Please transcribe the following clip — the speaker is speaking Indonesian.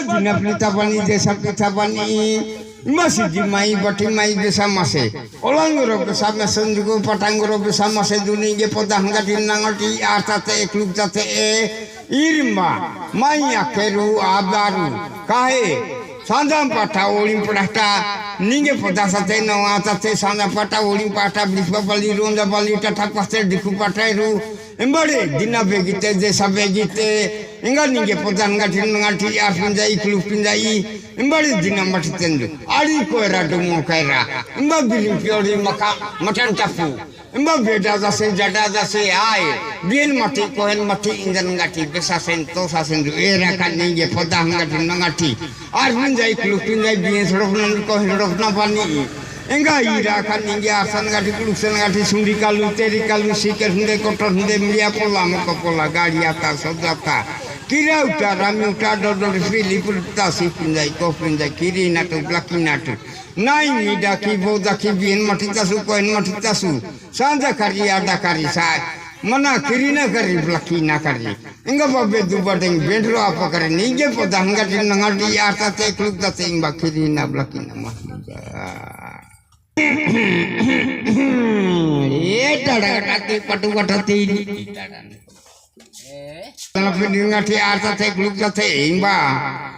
dina pelita pani desa pelita pani masih di mai bati mai desa mase orang goro bersama senjugo patang goro bersama seduni ge podang gadin nangati artate klub tate irma mai akeru abaru kahe Sandam pata olim prata ninge poda sate no atate sandam pata olim pata bisba bali ronda bali tata paste diku pata ru embare dina begite desa begite engal ninge poda ngati arpunjai klub pinjai embare dina mati tendu ari koera dumo kaira emba bilim piori maka matan tapu emba beda jase jada jase ai bien mati kohen mati indan ngati besa sento sasendu era kan ninge poda ngati arpunjai klub pinjai bien sorofnan kohen sorofna pani enga ira kan ninge asan ngati klub sen ngati sundi kalu teri kalu siker hunde kotor hunde mlia pola mokopola gari atas sodata kira utara mi utara dodol fili pulta si pinjai ko pinjai kiri natu blaki natu nai mida ki boda ki bien matita su koen matita su sanja kari ada kari sa mana kiri na kari blaki na kari enga babe du badeng bendro apa kare ninge podang ngati ngati arta te klub ta te imba kiri na blaki na mahija eta dagati patu patati Kalau ngati arta te klub ta te imba